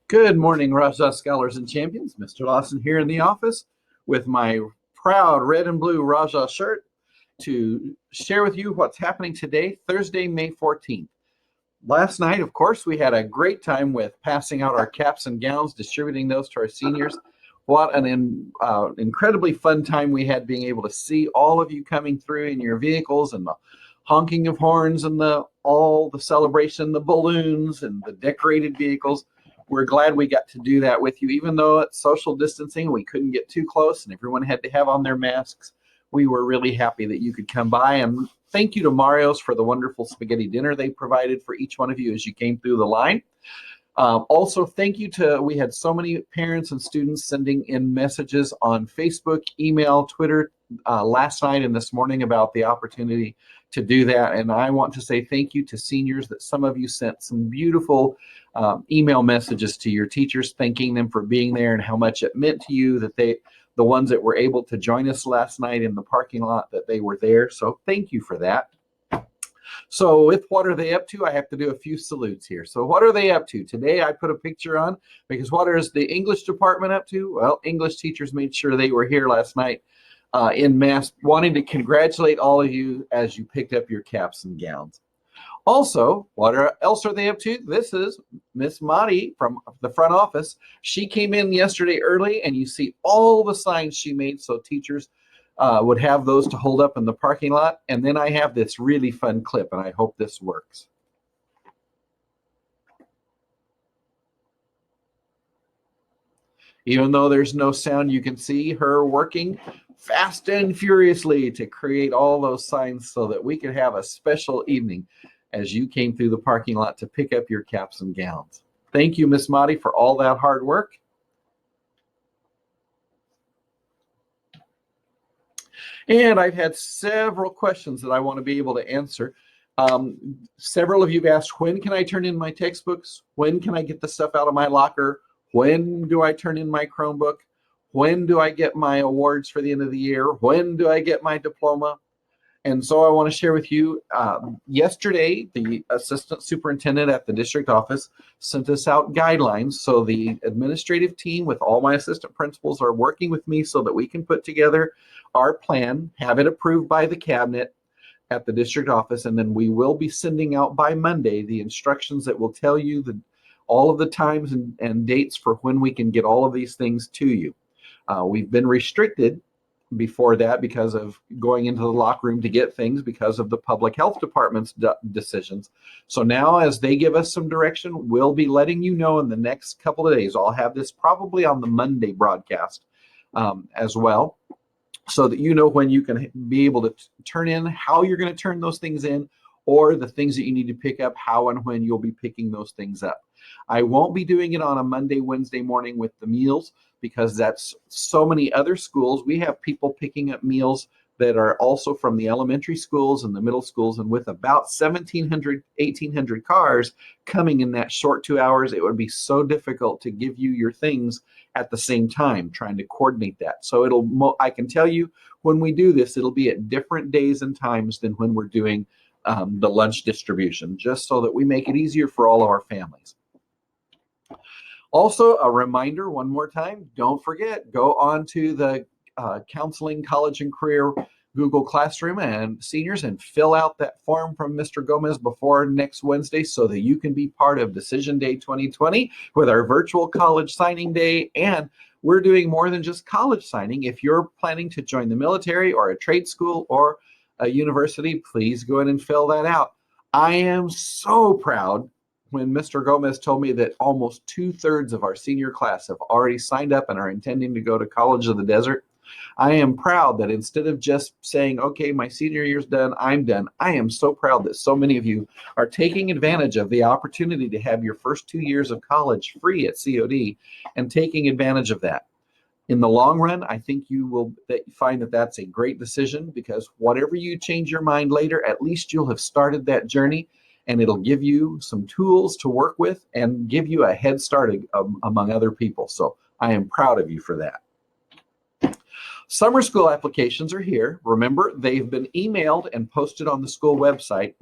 Good morning, Rajah Scholars and Champions. Mr. Lawson here in the office with my proud red and blue Rajah shirt to share with you what's happening today, Thursday, May 14th. Last night, of course, we had a great time with passing out our caps and gowns, distributing those to our seniors. What an incredibly fun time we had being able to see all of you coming through in your vehicles and the honking of horns and all the celebration, the balloons and the decorated vehicles. We're glad we got to do that with you, even though it's social distancing, we couldn't get too close and everyone had to have on their masks. We were really happy that you could come by, and thank you to Mario's for the wonderful spaghetti dinner they provided for each one of you as you came through the line. Also, thank you we had so many parents and students sending in messages on Facebook, email, Twitter last night and this morning about the opportunity to do that. And I want to say thank you to seniors that some of you sent some beautiful email messages to your teachers, thanking them for being there and how much it meant to you that the ones that were able to join us last night in the parking lot, that they were there. So thank you for that. So with what are they up to, I have to do a few salutes here. So what are they up to? Today I put a picture on because what is the English department up to? Well, English teachers made sure they were here last night in mass, wanting to congratulate all of you as you picked up your caps and gowns. Also, what else are they up to? This is Miss Madi from the front office. She came in yesterday early, and you see all the signs she made so teachers would have those to hold up in the parking lot. And then I have this really fun clip, and I hope this works. Even though there's no sound, you can see her working fast and furiously to create all those signs so that we could have a special evening as you came through the parking lot to pick up your caps and gowns. Thank you, Miss Madi, for all that hard work. And I've had several questions that I want to be able to answer. Several of you have asked, when can I turn in my textbooks? When can I get the stuff out of my locker? When do I turn in my Chromebook? When do I get my awards for the end of the year? When do I get my diploma? And so I want to share with you, yesterday, the assistant superintendent at the district office sent us out guidelines. So the administrative team with all my assistant principals are working with me so that we can put together our plan, have it approved by the cabinet at the district office, and then we will be sending out by Monday the instructions that will tell you all of the times and dates for when we can get all of these things to you. We've been restricted before that because of going into the locker room to get things because of the public health department's decisions. So now as they give us some direction, we'll be letting you know in the next couple of days. I'll have this probably on the Monday broadcast as well, so that you know when you can be able to turn in, how you're going to turn those things in, or the things that you need to pick up, how and when you'll be picking those things up. I won't be doing it on a Monday, Wednesday morning with the meals because that's so many other schools. We have people picking up meals that are also from the elementary schools and the middle schools, and with about 1,700, 1,800 cars coming in that short 2 hours, it would be so difficult to give you your things at the same time, trying to coordinate that. So I can tell you when we do this, it'll be at different days and times than when we're doing the lunch distribution, just so that we make it easier for all of our families. Also, a reminder one more time, don't forget, go on to the Counseling College and Career Google Classroom and seniors and fill out that form from Mr. Gomez before next Wednesday so that you can be part of Decision Day 2020 with our virtual college signing day. And we're doing more than just college signing. If you're planning to join the military or a trade school or a university, please go in and fill that out. I am so proud when Mr. Gomez told me that almost 2/3 of our senior class have already signed up and are intending to go to College of the Desert. I am proud that instead of just saying, okay, my senior year's done, I'm done. I am so proud that so many of you are taking advantage of the opportunity to have your first 2 years of college free at COD and taking advantage of that. In the long run, I think you will find that that's a great decision, because whatever you change your mind later, at least you'll have started that journey, and it'll give you some tools to work with and give you a head start among other people. So I am proud of you for that. Summer school applications are here. Remember, they've been emailed and posted on the school website.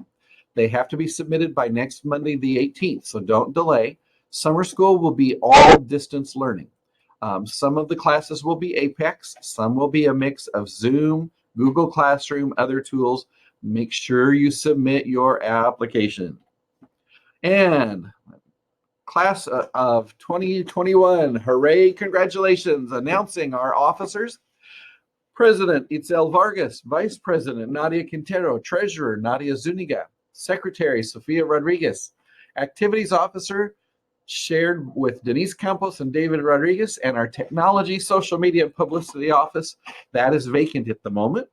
They have to be submitted by next Monday, the 18th, so don't delay. Summer school will be all distance learning. Some of the classes will be Apex. Some will be a mix of Zoom, Google Classroom, other tools. Make sure you submit your application. And class of 2021, hooray, congratulations, announcing our officers. President Itzel Vargas, Vice President Nadia Quintero, Treasurer Nadia Zuniga, Secretary Sofia Rodriguez, Activities Officer shared with Denise Campos and David Rodriguez, and our Technology, Social Media, and Publicity Office, that is vacant at the moment.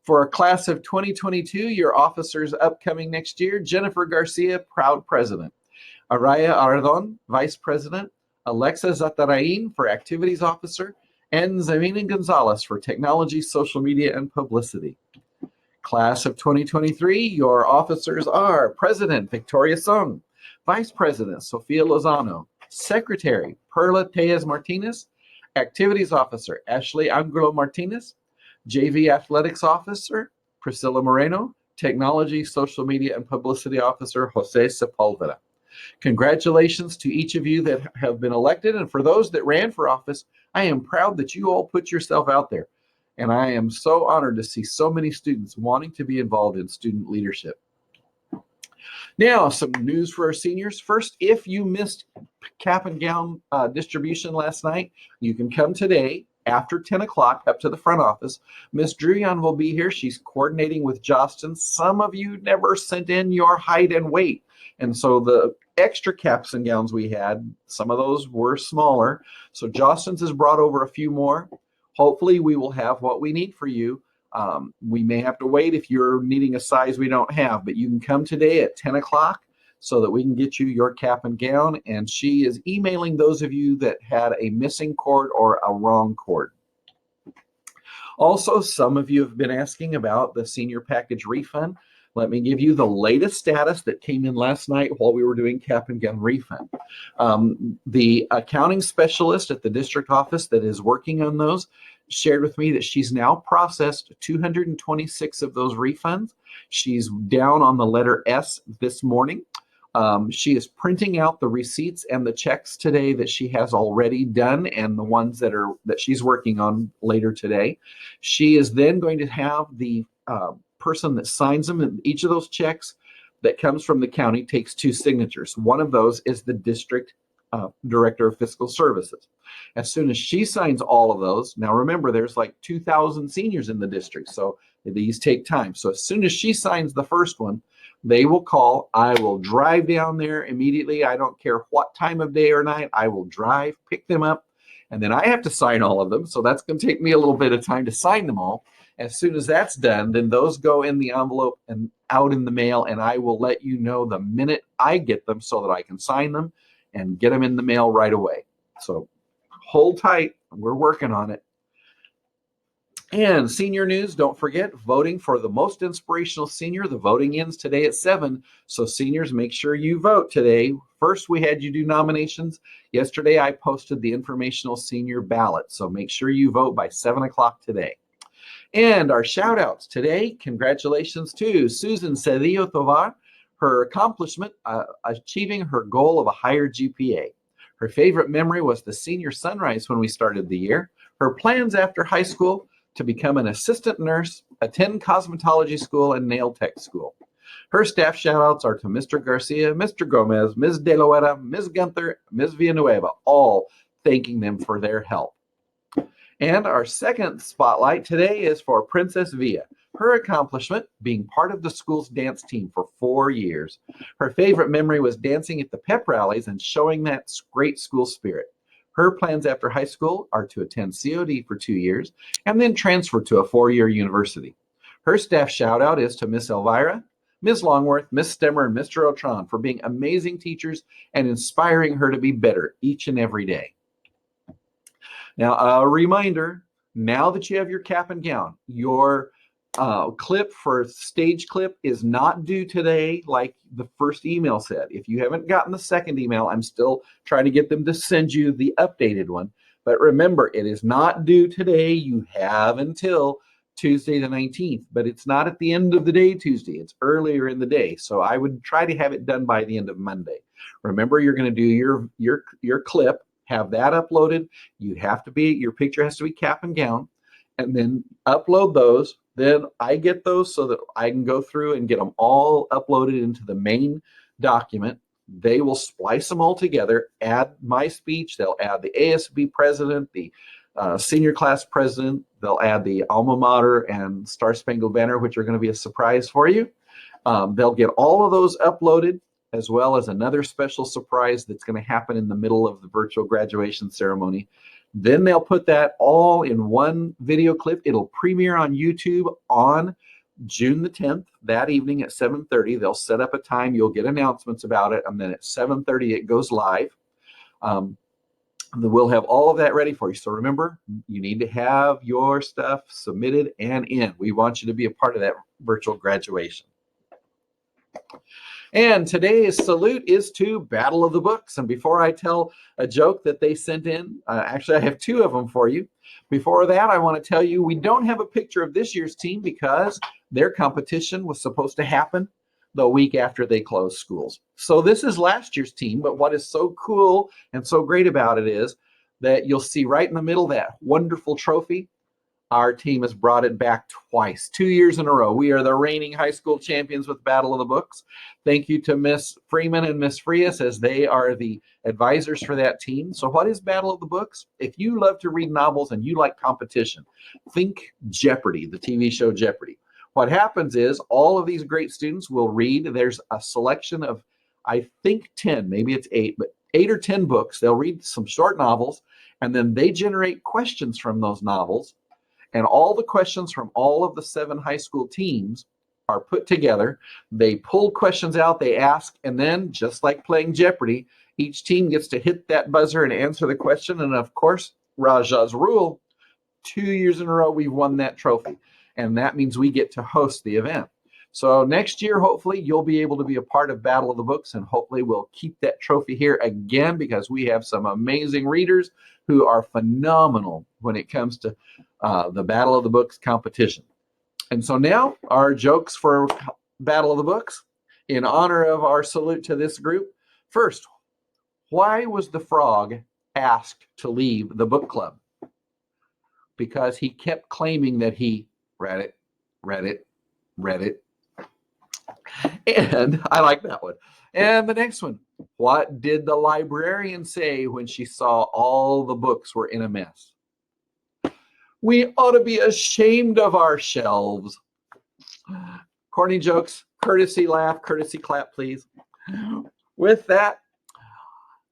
For our class of 2022, your officers upcoming next year, Jennifer Garcia, Proud President, Araya Ardon, Vice President, Alexa Zatarain for Activities Officer, and Zamina Gonzalez for Technology, Social Media, and Publicity. Class of 2023, your officers are President Victoria Song, Vice President Sofia Lozano, Secretary Perla Tejas Martinez, Activities Officer Ashley Angulo Martinez, JV Athletics Officer Priscilla Moreno, Technology, Social Media, and Publicity Officer Jose Sepulveda. Congratulations to each of you that have been elected, and for those that ran for office, I am proud that you all put yourself out there. And I am so honored to see so many students wanting to be involved in student leadership. Now, some news for our seniors. First, if you missed cap and gown distribution last night, you can come today after 10 o'clock up to the front office. Miss Druyan will be here. She's coordinating with Jostin. Some of you never sent in your height and weight. And so the extra caps and gowns we had, some of those were smaller. So Jostin's has brought over a few more. Hopefully we will have what we need for you. We may have to wait if you're needing a size we don't have, but you can come today at 10 o'clock so that we can get you your cap and gown. And she is emailing those of you that had a missing cord or a wrong cord. Also, some of you have been asking about the senior package refund. Let me give you the latest status that came in last night while we were doing cap and gown refund. The accounting specialist at the district office that is working on those shared with me that she's now processed 226 of those refunds. She's down on the letter S this morning. She is printing out the receipts and the checks today that she has already done, and the ones that she's working on later today. She is then going to have the person that signs them, and each of those checks that comes from the county takes 2 signatures. One of those is the district director of fiscal services. As soon as she signs all of those, now remember there's like 2,000 seniors in the district, so these take time. So as soon as she signs the first one, they will call. I will drive down there immediately. I don't care what time of day or night. I will drive, pick them up, and then I have to sign all of them. So that's going to take me a little bit of time to sign them all. As soon as that's done, then those go in the envelope and out in the mail, and I will let you know the minute I get them so that I can sign them and get them in the mail right away. So hold tight. We're working on it. And senior news, don't forget, voting for the most inspirational senior. The voting ends today at 7. So seniors, make sure you vote today. First, we had you do nominations. Yesterday, I posted the informational senior ballot. So make sure you vote by 7 o'clock today. And our shout outs today, congratulations to Susan Cedillo Tovar, her accomplishment, achieving her goal of a higher GPA. Her favorite memory was the senior sunrise when we started the year. Her plans after high school to become an assistant nurse, attend cosmetology school, and nail tech school. Her staff shout-outs are to Mr. Garcia, Mr. Gomez, Ms. De Loera, Ms. Gunther, Ms. Villanueva, all thanking them for their help. And our second spotlight today is for Princess Villa. Her accomplishment, being part of the school's dance team for 4 years. Her favorite memory was dancing at the pep rallies and showing that great school spirit. Her plans after high school are to attend COD for 2 years and then transfer to a 4-year university. Her staff shout out is to Miss Elvira, Ms. Longworth, Miss Stemmer, and Mr. Otron for being amazing teachers and inspiring her to be better each and every day. Now, a reminder, now that you have your cap and gown, your clip for stage clip is not due today like the first email said. If you haven't gotten the second email, I'm still trying to get them to send you the updated one. But remember, it is not due today. You have until Tuesday the 19th, but it's not at the end of the day Tuesday. It's earlier in the day. So I would try to have it done by the end of Monday. Remember, you're going to do your clip, have that uploaded. Your picture has to be cap and gown, and then upload those. Then I get those so that I can go through and get them all uploaded into the main document. They will splice them all together, add my speech. They'll add the ASB president, the senior class president. They'll add the alma mater and Star Spangled Banner, which are going to be a surprise for you. They'll get all of those uploaded, as well as another special surprise that's going to happen in the middle of the virtual graduation ceremony. Then they'll put that all in one video clip. It'll premiere on YouTube on June the 10th, that evening at 7:30. They'll set up a time. You'll get announcements about it. And then at 7:30, it goes live. We'll have all of that ready for you. So remember, you need to have your stuff submitted and in. We want you to be a part of that virtual graduation. And today's salute is to Battle of the Books. And before I tell a joke that they sent in, actually I have two of them for you. Before that, I want to tell you we don't have a picture of this year's team because their competition was supposed to happen the week after they closed schools. So this is last year's team, but what is so cool and so great about it is that you'll see right in the middle that wonderful trophy. Our team has brought it back twice, 2 years in a row. We are the reigning high school champions with Battle of the Books. Thank you to Miss Freeman and Miss Frias, as they are the advisors for that team. So what is Battle of the Books? If you love to read novels and you like competition, think Jeopardy, the TV show Jeopardy. What happens is all of these great students will read. There's a selection of, I think 10, maybe it's 8, but 8 or 10 books. They'll read some short novels, and then they generate questions from those novels. And all the questions from all of the 7 high school teams are put together. They pull questions out, they ask, and then just like playing Jeopardy, each team gets to hit that buzzer and answer the question. And of course, Raja's rule, 2 years in a row, we've won that trophy. And that means we get to host the event. So next year, hopefully, you'll be able to be a part of Battle of the Books, and hopefully we'll keep that trophy here again because we have some amazing readers who are phenomenal when it comes to the Battle of the Books competition. And so now our jokes for Battle of the Books in honor of our salute to this group. First, why was the frog asked to leave the book club? Because he kept claiming that he read it. And I like that one. And the next one, what did the librarian say when she saw all the books were in a mess? We ought to be ashamed of our shelves. Corny jokes, courtesy laugh, courtesy clap, please. With that,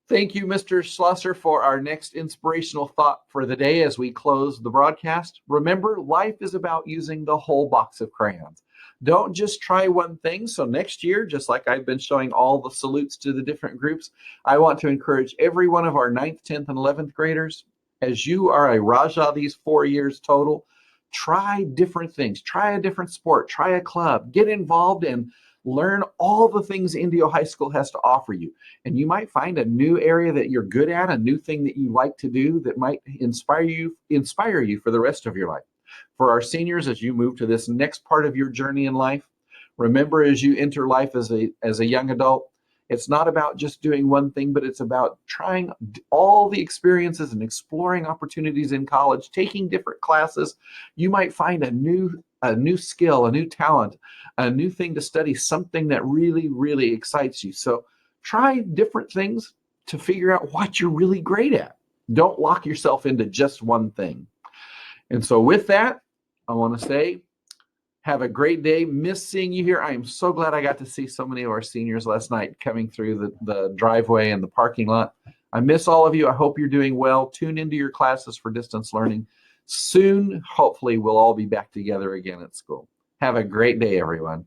thank you, Mr. Schlosser, for our next inspirational thought for the day as we close the broadcast. Remember, life is about using the whole box of crayons. Don't just try one thing. So next year, just like I've been showing all the salutes to the different groups, I want to encourage every one of our 9th, 10th, and 11th graders, as you are a Raja these 4 years total, try different things. Try a different sport. Try a club. Get involved and learn all the things Indio High School has to offer you. And you might find a new area that you're good at, a new thing that you like to do that might inspire you for the rest of your life. For our seniors, as you move to this next part of your journey in life, remember as you enter life as a young adult, it's not about just doing one thing, but it's about trying all the experiences and exploring opportunities in college, taking different classes. You might find a new skill, a new talent, a new thing to study, something that really, really excites you. So try different things to figure out what you're really great at. Don't lock yourself into just one thing. And so with that, I want to say, have a great day. Miss seeing you here. I am so glad I got to see so many of our seniors last night coming through the driveway and the parking lot. I miss all of you. I hope you're doing well. Tune into your classes for distance learning. Soon, hopefully, we'll all be back together again at school. Have a great day, everyone.